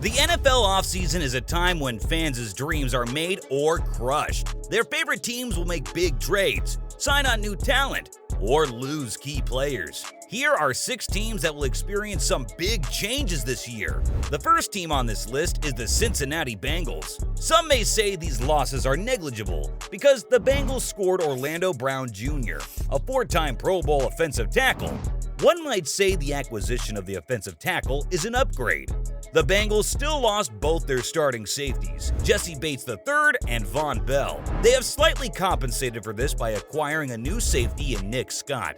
The NFL offseason is a time when fans' dreams are made or crushed. Their favorite teams will make big trades, sign on new talent, or lose key players. Here are 6 teams that will experience some big changes this year. The first team on this list is the Cincinnati Bengals. Some may say these losses are negligible because the Bengals scored Orlando Brown Jr., a 4-time Pro Bowl offensive tackle. One might say the acquisition of the offensive tackle is an upgrade. The Bengals still lost both their starting safeties, Jesse Bates III and Von Bell. They have slightly compensated for this by acquiring a new safety in Nick Scott.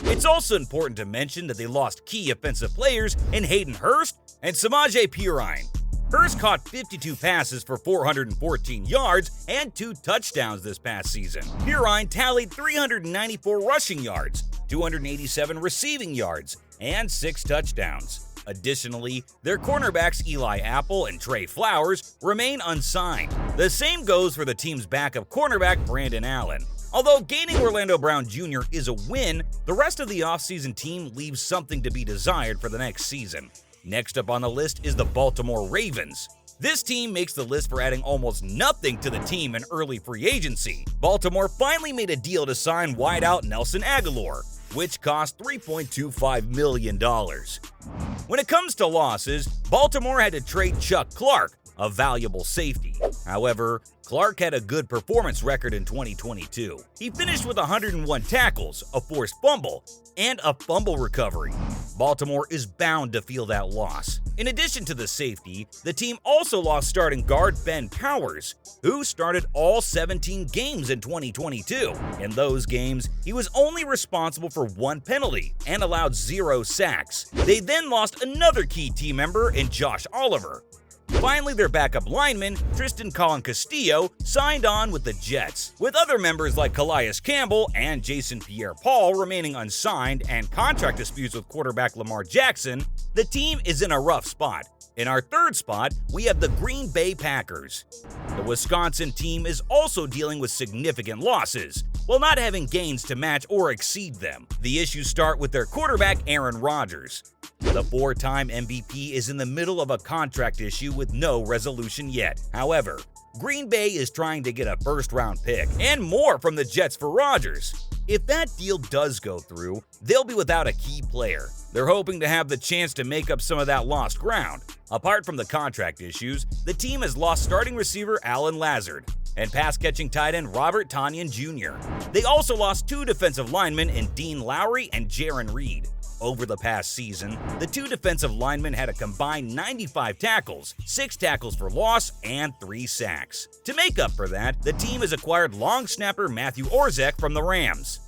It's also important to mention that they lost key offensive players in Hayden Hurst and Samaje Perine. Hurst caught 52 passes for 414 yards and 2 touchdowns this past season. Perine tallied 394 rushing yards, 287 receiving yards, and 6 touchdowns. Additionally, their cornerbacks Eli Apple and Trey Flowers remain unsigned. The same goes for the team's backup cornerback Brandon Allen. Although gaining Orlando Brown Jr. is a win, the rest of the offseason team leaves something to be desired for the next season. Next up on the list is the Baltimore Ravens. This team makes the list for adding almost nothing to the team in early free agency. Baltimore finally made a deal to sign wideout Nelson Agholor, which cost $3.25 million. When it comes to losses, Baltimore had to trade Chuck Clark, a valuable safety. However, Clark had a good performance record in 2022. He finished with 101 tackles, a forced fumble, and a fumble recovery. Baltimore is bound to feel that loss. In addition to the safety, the team also lost starting guard Ben Powers, who started all 17 games in 2022. In those games, he was only responsible for 1 penalty and allowed 0 sacks. They then lost another key team member in Josh Oliver. Finally, their backup lineman, Tristan Colin Castillo, signed on with the Jets. With other members like Calais Campbell and Jason Pierre-Paul remaining unsigned and contract disputes with quarterback Lamar Jackson, the team is in a rough spot. In our third spot, we have the Green Bay Packers. The Wisconsin team is also dealing with significant losses, while not having gains to match or exceed them. The issues start with their quarterback Aaron Rodgers. The 4-time MVP is in the middle of a contract issue with no resolution yet. However, Green Bay is trying to get a first-round pick and more from the Jets for Rodgers. If that deal does go through, they'll be without a key player. They're hoping to have the chance to make up some of that lost ground. Apart from the contract issues, the team has lost starting receiver Alan Lazard and pass-catching tight end Robert Tonyan Jr. They also lost 2 defensive linemen in Dean Lowry and Jaron Reed. Over the past season, the 2 defensive linemen had a combined 95 tackles, 6 tackles for loss, and 3 sacks. To make up for that, the team has acquired long snapper Matthew Orzech from the Rams.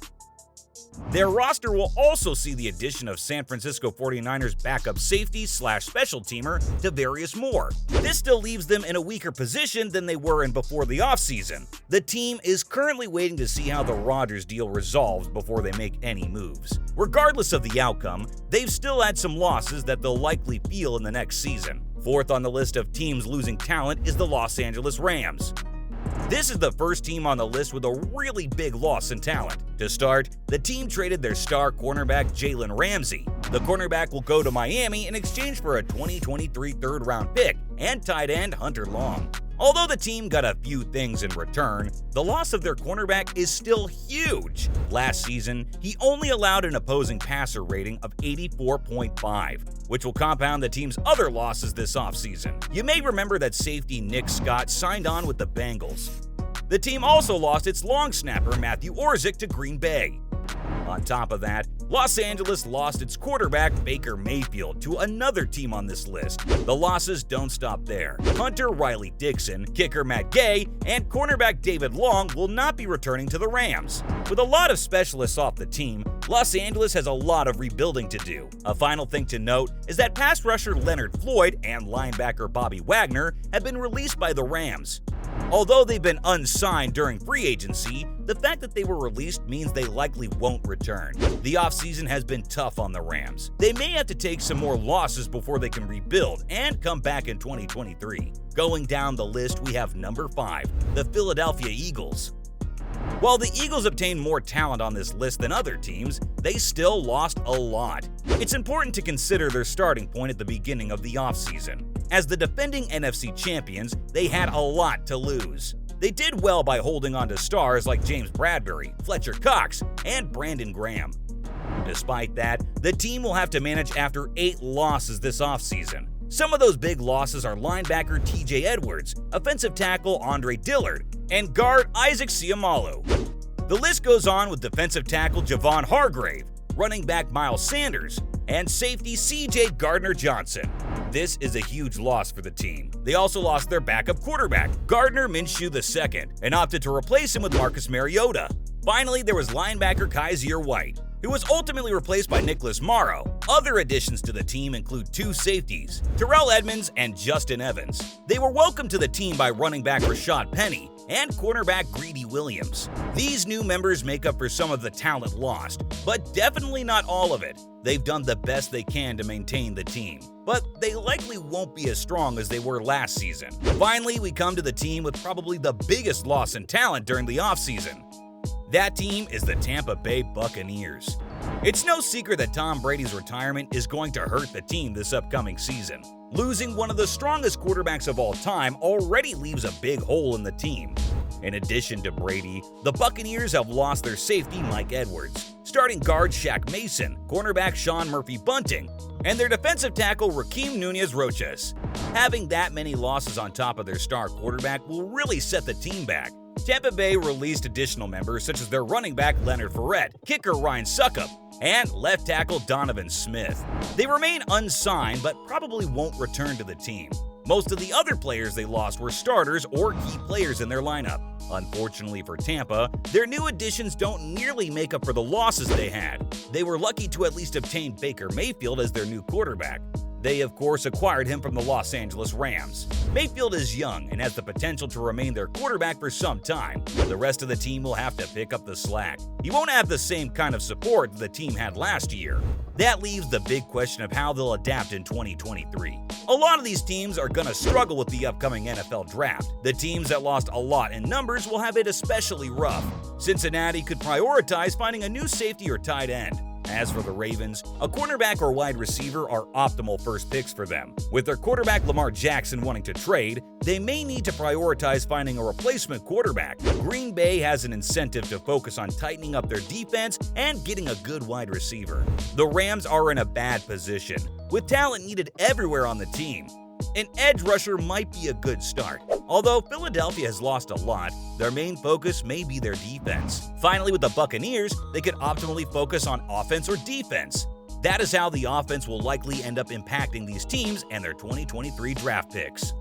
Their roster will also see the addition of San Francisco 49ers backup safety/special teamer Tavarius Moore. This still leaves them in a weaker position than they were in before the offseason. The team is currently waiting to see how the Rodgers deal resolves before they make any moves. Regardless of the outcome, they've still had some losses that they'll likely feel in the next season. Fourth on the list of teams losing talent is the Los Angeles Rams. This is the first team on the list with a really big loss in talent. To start, the team traded their star cornerback Jalen Ramsey. The cornerback will go to Miami in exchange for a 2023 third-round pick and tight end Hunter Long. Although the team got a few things in return, the loss of their cornerback is still huge. Last season, he only allowed an opposing passer rating of 84.5, which will compound the team's other losses this offseason. You may remember that safety Nick Scott signed on with the Bengals. The team also lost its long snapper Matthew Orzech to Green Bay. On top of that, Los Angeles lost its quarterback Baker Mayfield to another team on this list. The losses don't stop there. Hunter Riley Dixon, kicker Matt Gay, and cornerback David Long will not be returning to the Rams. With a lot of specialists off the team, Los Angeles has a lot of rebuilding to do. A final thing to note is that pass rusher Leonard Floyd and linebacker Bobby Wagner have been released by the Rams. Although they've been unsigned during free agency, the fact that they were released means they likely won't return. The offseason has been tough on the Rams. They may have to take some more losses before they can rebuild and come back in 2023. Going down the list, we have number 5, the Philadelphia Eagles. While the Eagles obtained more talent on this list than other teams, they still lost a lot. It's important to consider their starting point at the beginning of the offseason. As the defending NFC champions, they had a lot to lose. They did well by holding on to stars like James Bradbury, Fletcher Cox, and Brandon Graham. Despite that, the team will have to manage after 8 losses this offseason. Some of those big losses are linebacker TJ Edwards, offensive tackle Andre Dillard, and guard Isaac Seumalo. The list goes on with defensive tackle Javon Hargrave, running back Miles Sanders, and safety CJ Gardner-Johnson. This is a huge loss for the team. They also lost their backup quarterback, Gardner Minshew II, and opted to replace him with Marcus Mariota. Finally, there was linebacker Kaiser White, who was ultimately replaced by Nicholas Morrow. Other additions to the team include 2 safeties, Terrell Edmunds and Justin Evans. They were welcomed to the team by running back Rashad Penny and cornerback Greedy Williams. These new members make up for some of the talent lost, but definitely not all of it. They've done the best they can to maintain the team, but they likely won't be as strong as they were last season. Finally, we come to the team with probably the biggest loss in talent during the offseason. That team is the Tampa Bay Buccaneers. It's no secret that Tom Brady's retirement is going to hurt the team this upcoming season. Losing one of the strongest quarterbacks of all time already leaves a big hole in the team. In addition to Brady, the Buccaneers have lost their safety Mike Edwards, starting guard Shaq Mason, cornerback Sean Murphy-Bunting, and their defensive tackle Rakeem Nunez-Roches. Having that many losses on top of their star quarterback will really set the team back. Tampa Bay released additional members such as their running back Leonard Fournette, kicker Ryan Succop, and left tackle Donovan Smith. They remain unsigned but probably won't return to the team. Most of the other players they lost were starters or key players in their lineup. Unfortunately for Tampa, their new additions don't nearly make up for the losses they had. They were lucky to at least obtain Baker Mayfield as their new quarterback. They, of course, acquired him from the Los Angeles Rams. Mayfield is young and has the potential to remain their quarterback for some time. The rest of the team will have to pick up the slack. He won't have the same kind of support the team had last year. That leaves the big question of how they'll adapt in 2023. A lot of these teams are going to struggle with the upcoming NFL draft. The teams that lost a lot in numbers will have it especially rough. Cincinnati could prioritize finding a new safety or tight end. As for the Ravens, a cornerback or wide receiver are optimal first picks for them. With their quarterback Lamar Jackson wanting to trade, they may need to prioritize finding a replacement quarterback. Green Bay has an incentive to focus on tightening up their defense and getting a good wide receiver. The Rams are in a bad position, with talent needed everywhere on the team. An edge rusher might be a good start. Although Philadelphia has lost a lot, their main focus may be their defense. Finally, with the Buccaneers, they could optimally focus on offense or defense. That is how the offense will likely end up impacting these teams and their 2023 draft picks.